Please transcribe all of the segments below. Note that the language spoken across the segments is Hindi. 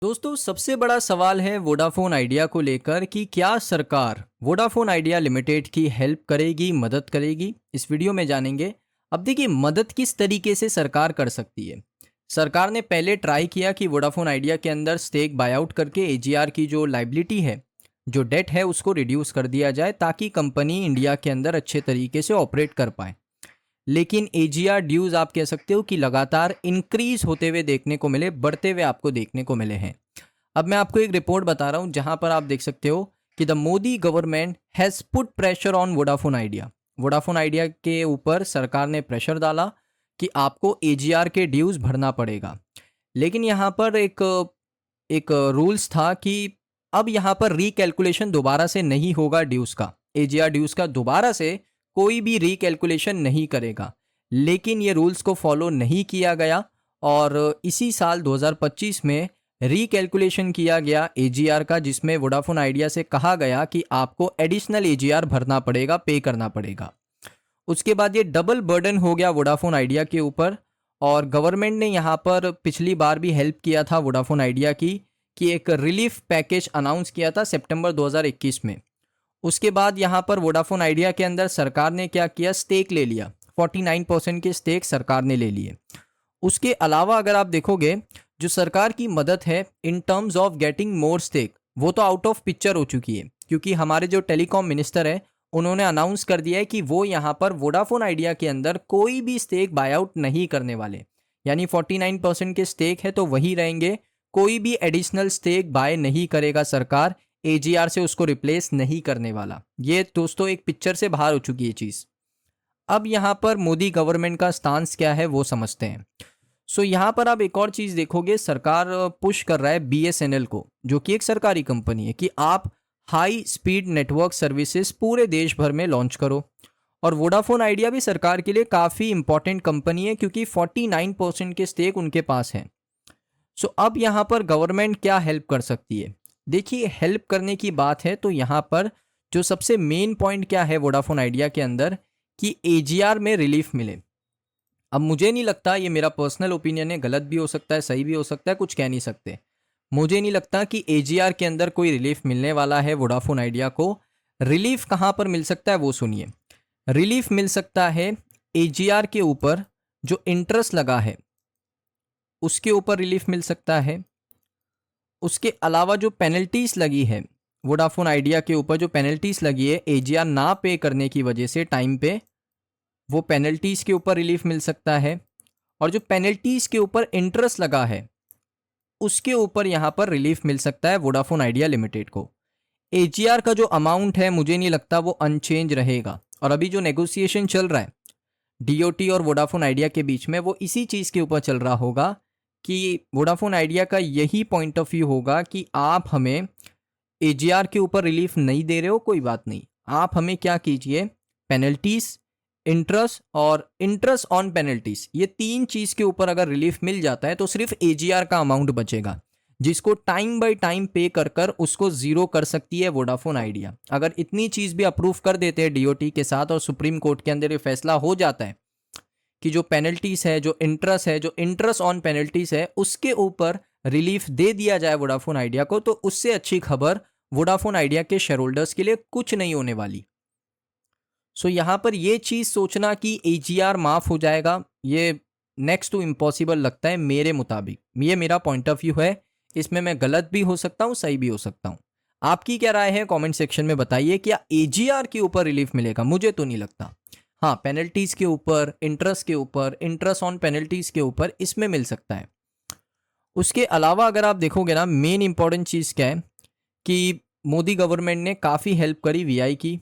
दोस्तों सबसे बड़ा सवाल है वोडाफोन आइडिया को लेकर कि क्या सरकार वोडाफोन आइडिया लिमिटेड की हेल्प करेगी, मदद करेगी। इस वीडियो में जानेंगे। अब देखिए, मदद किस तरीके से सरकार कर सकती है। सरकार ने पहले ट्राई किया कि वोडाफोन आइडिया के अंदर स्टेक बायआउट करके एजीआर की जो लाइबिलिटी है, जो डेट है, उसको रिड्यूस कर दिया जाए ताकि कंपनी इंडिया के अंदर अच्छे तरीके से ऑपरेट कर पाए। लेकिन एजीआर ड्यूज आप कह सकते हो कि लगातार इंक्रीज होते हुए देखने को मिले, बढ़ते हुए आपको देखने को मिले हैं। अब मैं आपको एक रिपोर्ट बता रहा हूं जहां पर आप देख सकते हो कि the Modi government has put pressure on Vodafone idea. Vodafone idea के ऊपर सरकार ने प्रेशर डाला कि आपको एजीआर के ड्यूज भरना पड़ेगा। लेकिन यहाँ पर एक एक रूल्स था कि अब यहाँ पर रिकैलकुलेशन दोबारा से नहीं होगा ड्यूज का, एजीआर ड्यूज का दोबारा से कोई भी रिकैलकुलेशन नहीं करेगा। लेकिन ये रूल्स को फॉलो नहीं किया गया और इसी साल 2025 में रिकैलकुलेशन किया गया एजीआर का, जिसमें वोडाफोन आइडिया से कहा गया कि आपको एडिशनल एजीआर भरना पड़ेगा, पे करना पड़ेगा। उसके बाद ये डबल बर्डन हो गया वोडाफोन आइडिया के ऊपर और गवर्नमेंट ने यहाँ पर पिछली बार भी हेल्प किया था वोडाफोन आइडिया की कि एक रिलीफ पैकेज अनाउंस किया था सितंबर 2021 में। उसके बाद यहाँ पर वोडाफोन आइडिया के अंदर सरकार ने क्या किया, स्टेक ले लिया। 49% के स्टेक सरकार ने ले लिए। उसके अलावा अगर आप देखोगे, जो सरकार की मदद है in terms of getting more stake, वो तो आउट ऑफ पिक्चर हो चुकी है, क्योंकि हमारे जो टेलीकॉम मिनिस्टर है उन्होंने अनाउंस कर दिया है कि वो यहाँ पर वोडाफोन आइडिया के अंदर कोई भी स्टेक बायआउट नहीं करने वाले। यानी 49% के स्टेक है तो वही रहेंगे, कोई भी एडिशनल स्टेक बाय नहीं करेगा सरकार, एजीआर से उसको रिप्लेस नहीं करने वाला। ये दोस्तों एक पिक्चर से बाहर हो चुकी है चीज़। अब यहाँ पर मोदी गवर्नमेंट का स्टांस क्या है वो समझते हैं। सो यहाँ पर आप एक और चीज़ देखोगे, सरकार पुश कर रहा है बीएसएनएल को, जो कि एक सरकारी कंपनी है, कि आप हाई स्पीड नेटवर्क सर्विसेज पूरे देश भर में लॉन्च करो। और वोडाफोन आइडिया भी सरकार के लिए काफ़ी इंपॉर्टेंट कंपनी है क्योंकि 49% के स्टेक उनके पास हैं। सो अब यहाँ पर गवर्नमेंट क्या हेल्प कर सकती है। देखिए, हेल्प करने की बात है तो यहाँ पर जो सबसे मेन पॉइंट क्या है वोडाफोन आइडिया के अंदर, कि एजीआर में रिलीफ मिले। अब मुझे नहीं लगता, ये मेरा पर्सनल ओपिनियन है, गलत भी हो सकता है, सही भी हो सकता है, कुछ कह नहीं सकते। मुझे नहीं लगता कि एजीआर के अंदर कोई रिलीफ मिलने वाला है वोडाफोन आइडिया को। रिलीफ कहाँ पर मिल सकता है वो सुनिए। रिलीफ मिल सकता है एजीआर के ऊपर जो इंटरेस्ट लगा है उसके ऊपर रिलीफ मिल सकता है। उसके अलावा जो पेनल्टीज लगी है वोडाफोन आइडिया के ऊपर, जो पेनल्टीज लगी है एजीआर ना पे करने की वजह से टाइम पे, वो पेनल्टीज के ऊपर रिलीफ मिल सकता है। और जो पेनल्टीज के ऊपर इंटरेस्ट लगा है उसके ऊपर यहाँ पर रिलीफ मिल सकता है वोडाफोन आइडिया लिमिटेड को। एजीआर का जो अमाउंट है मुझे नहीं लगता वो अनचेंज रहेगा। और अभी जो नेगोशिएशन चल रहा है डीओटी और वोडाफोन आइडिया के बीच में, वो इसी चीज़ के ऊपर चल रहा होगा कि वोडाफोन आइडिया का यही पॉइंट ऑफ व्यू होगा कि आप हमें एजीआर के ऊपर रिलीफ नहीं दे रहे हो, कोई बात नहीं, आप हमें क्या कीजिए, पेनल्टीज, इंटरेस्ट और इंटरेस्ट ऑन पेनल्टीज, ये तीन चीज़ के ऊपर अगर रिलीफ मिल जाता है तो सिर्फ एजीआर का अमाउंट बचेगा, जिसको टाइम बाय टाइम पे कर कर उसको ज़ीरो कर सकती है वोडाफोन आइडिया। अगर इतनी चीज़ भी अप्रूव कर देते हैं डीओटी के साथ और सुप्रीम कोर्ट के अंदर ये फैसला हो जाता है कि जो पेनल्टीज है, जो इंटरेस्ट है, जो इंटरेस्ट ऑन पेनल्टीज है, उसके ऊपर रिलीफ दे दिया जाए वोडाफोन आइडिया को, तो उससे अच्छी खबर वोडाफोन आइडिया के शेयर होल्डर्स के लिए कुछ नहीं होने वाली। सो यहाँ पर ये चीज़ सोचना कि एजीआर माफ़ हो जाएगा, ये नेक्स्ट टू इम्पॉसिबल लगता है मेरे मुताबिक। ये मेरा पॉइंट ऑफ व्यू है, इसमें मैं गलत भी हो सकता हूँ, सही भी हो सकता हूँ। आपकी क्या राय है कमेंट सेक्शन में बताइए। क्या एजीआर के ऊपर रिलीफ मिलेगा? मुझे तो नहीं लगता। हाँ, पेनल्टीज़ के ऊपर, इंटरेस्ट के ऊपर, इंटरेस्ट ऑन पेनल्टीज़ के ऊपर इसमें मिल सकता है। उसके अलावा अगर आप देखोगे ना, मेन इंपॉर्टेंट चीज़ क्या है कि मोदी गवर्नमेंट ने काफ़ी हेल्प करी वीआई की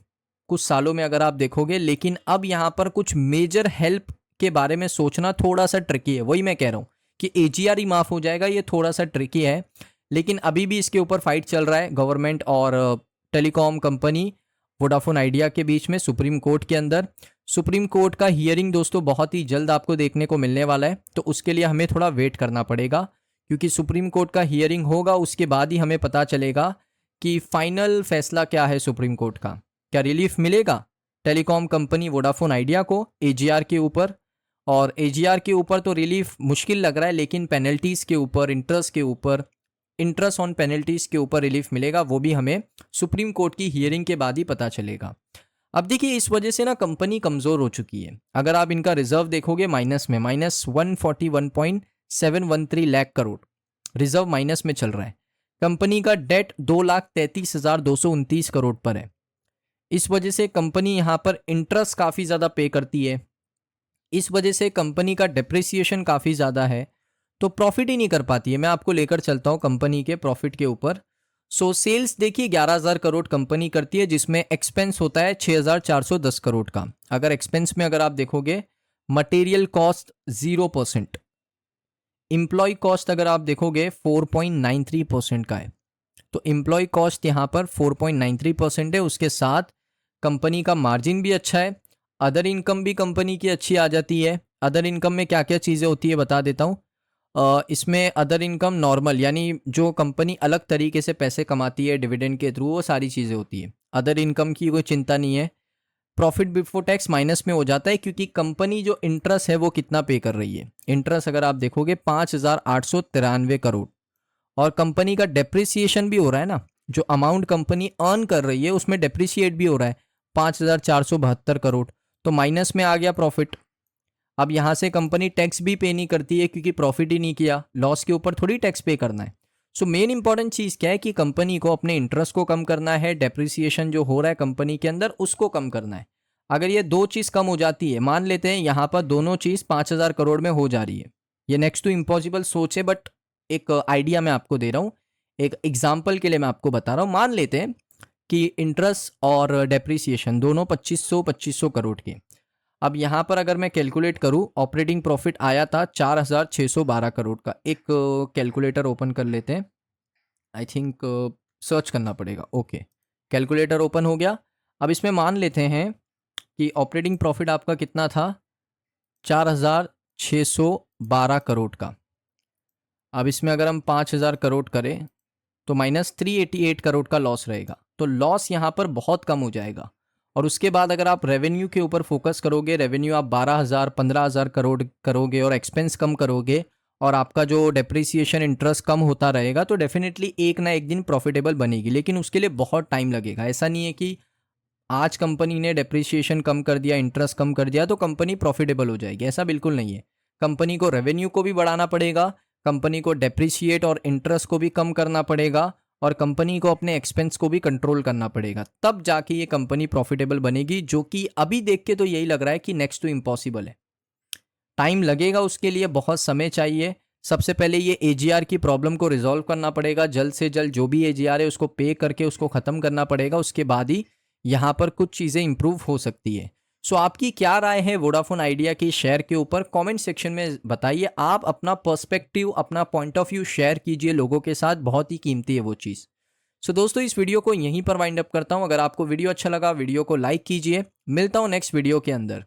कुछ सालों में अगर आप देखोगे, लेकिन अब यहाँ पर कुछ मेजर हेल्प के बारे में सोचना थोड़ा सा ट्रिकी है। वही मैं कह रहा हूँ कि एजीआर ही माफ़ हो जाएगा, ये थोड़ा सा ट्रिकी है। लेकिन अभी भी इसके ऊपर फाइट चल रहा है गवर्नमेंट और टेलीकॉम कंपनी वोडाफोन आइडिया के बीच में सुप्रीम कोर्ट के अंदर। सुप्रीम कोर्ट का हियरिंग दोस्तों बहुत ही जल्द आपको देखने को मिलने वाला है, तो उसके लिए हमें थोड़ा वेट करना पड़ेगा, क्योंकि सुप्रीम कोर्ट का हियरिंग होगा, उसके बाद ही हमें पता चलेगा कि फाइनल फैसला क्या है सुप्रीम कोर्ट का। क्या रिलीफ मिलेगा टेलीकॉम कंपनी वोडाफोन आइडिया को एजीआर के ऊपर? और एजीआर के ऊपर तो रिलीफ मुश्किल लग रहा है, लेकिन पेनल्टीज़ के ऊपर, इंटरेस्ट के ऊपर, इंटरेस्ट ऑन पेनल्टीज के ऊपर रिलीफ मिलेगा, वो भी हमें सुप्रीम कोर्ट की हियरिंग के बाद ही पता चलेगा। अब देखिए इस वजह से ना कंपनी कमज़ोर हो चुकी है। अगर आप इनका रिजर्व देखोगे माइनस में, -141.713 लाख करोड़ रिजर्व माइनस में चल रहा है। कंपनी का डेट 2,33,229 करोड़ पर है। इस वजह से कंपनी यहाँ पर इंटरेस्ट काफ़ी ज़्यादा पे करती है। इस वजह से कंपनी का डेप्रिसिएशन काफ़ी ज़्यादा है, तो प्रॉफिट ही नहीं कर पाती है। मैं आपको लेकर चलता हूँ कंपनी के प्रॉफिट के ऊपर। सो सेल्स देखिए 11,000 करोड़ कंपनी करती है, जिसमें एक्सपेंस होता है 6,410 करोड़ का। अगर एक्सपेंस में अगर आप देखोगे, मटेरियल कॉस्ट 0%, एम्प्लॉय कॉस्ट अगर आप देखोगे 4.93% का है। तो एम्प्लॉय कॉस्ट यहाँ पर 4.93% है। उसके साथ कंपनी का मार्जिन भी अच्छा है। अदर इनकम भी कंपनी की अच्छी आ जाती है। अदर इनकम में क्या क्या चीज़ें होती है बता देता हूँ। इसमें अदर इनकम नॉर्मल, यानी जो कंपनी अलग तरीके से पैसे कमाती है डिविडेंड के थ्रू, वो सारी चीज़ें होती है। अदर इनकम की कोई चिंता नहीं है। प्रॉफिट बिफोर टैक्स माइनस में हो जाता है, क्योंकि कंपनी जो इंटरेस्ट है वो कितना पे कर रही है। इंटरेस्ट अगर आप देखोगे 5,893 करोड़, और कंपनी का डेप्रिसिएशन भी हो रहा है ना, जो अमाउंट कंपनी अर्न कर रही है उसमें डेप्रिसिएट भी हो रहा है 5,472 करोड़, तो माइनस में आ गया प्रॉफिट। अब यहाँ से कंपनी टैक्स भी पे नहीं करती है, क्योंकि प्रॉफिट ही नहीं किया, लॉस के ऊपर थोड़ी टैक्स पे करना है। सो मेन इंपॉर्टेंट चीज़ क्या है कि कंपनी को अपने इंटरेस्ट को कम करना है, डेप्रिसिएशन जो हो रहा है कंपनी के अंदर उसको कम करना है। अगर ये दो चीज़ कम हो जाती है, मान लेते हैं यहाँ पर दोनों चीज़ 5,000 करोड़ में हो जा रही है, ये नेक्स्ट टू इम्पॉसिबल सोच है, बट एक आइडिया मैं आपको दे रहा हूँ, एक एग्जाम्पल के लिए मैं आपको बता रहा हूँ। मान लेते हैं कि इंटरेस्ट और डेप्रिसिएशन दोनों 2,500 करोड़ के। अब यहाँ पर अगर मैं कैलकुलेट करूँ, ऑपरेटिंग प्रॉफिट आया था 4,612 करोड़ का। एक कैलकुलेटर ओपन कर लेते हैं, आई थिंक सर्च करना पड़ेगा। ओके, कैलकुलेटर ओपन हो गया। अब इसमें मान लेते हैं कि ऑपरेटिंग प्रॉफिट आपका कितना था, 4,612 करोड़ का। अब इसमें अगर हम 5,000 करोड़ करें तो -388 करोड़ का लॉस रहेगा। तो लॉस यहाँ पर बहुत कम हो जाएगा। और उसके बाद अगर आप रेवेन्यू के ऊपर फोकस करोगे, रेवेन्यू आप 12,000 15,000 करोड़ करोगे और एक्सपेंस कम करोगे, और आपका जो डेप्रिसिएशन इंटरेस्ट कम होता रहेगा, तो डेफिनेटली एक ना एक दिन प्रॉफिटेबल बनेगी। लेकिन उसके लिए बहुत टाइम लगेगा। ऐसा नहीं है कि आज कंपनी ने डेप्रिसिएशन कम कर दिया, इंटरेस्ट कम कर दिया तो कंपनी प्रॉफिटेबल हो जाएगी, ऐसा बिल्कुल नहीं है। कंपनी को रेवेन्यू को भी बढ़ाना पड़ेगा, कंपनी को डेप्रिसिएट और इंटरेस्ट को भी कम करना पड़ेगा, और कंपनी को अपने एक्सपेंस को भी कंट्रोल करना पड़ेगा, तब जाके ये कंपनी प्रॉफिटेबल बनेगी, जो कि अभी देख के तो यही लग रहा है कि नेक्स्ट टू इम्पॉसिबल है। टाइम लगेगा, उसके लिए बहुत समय चाहिए। सबसे पहले ये एजीआर की प्रॉब्लम को रिजॉल्व करना पड़ेगा, जल्द से जल्द जो भी एजीआर है उसको पे करके उसको ख़त्म करना पड़ेगा। उसके बाद ही यहाँ पर कुछ चीज़ें इंप्रूव हो सकती है। सो आपकी क्या राय है वोडाफोन आइडिया की शेयर के ऊपर, कमेंट सेक्शन में बताइए। आप अपना पर्सपेक्टिव, अपना पॉइंट ऑफ व्यू शेयर कीजिए लोगों के साथ, बहुत ही कीमती है वो चीज़। सो दोस्तों इस वीडियो को यहीं पर वाइंड अप करता हूँ। अगर आपको वीडियो अच्छा लगा, वीडियो को लाइक कीजिए। मिलता हूँ नेक्स्ट वीडियो के अंदर।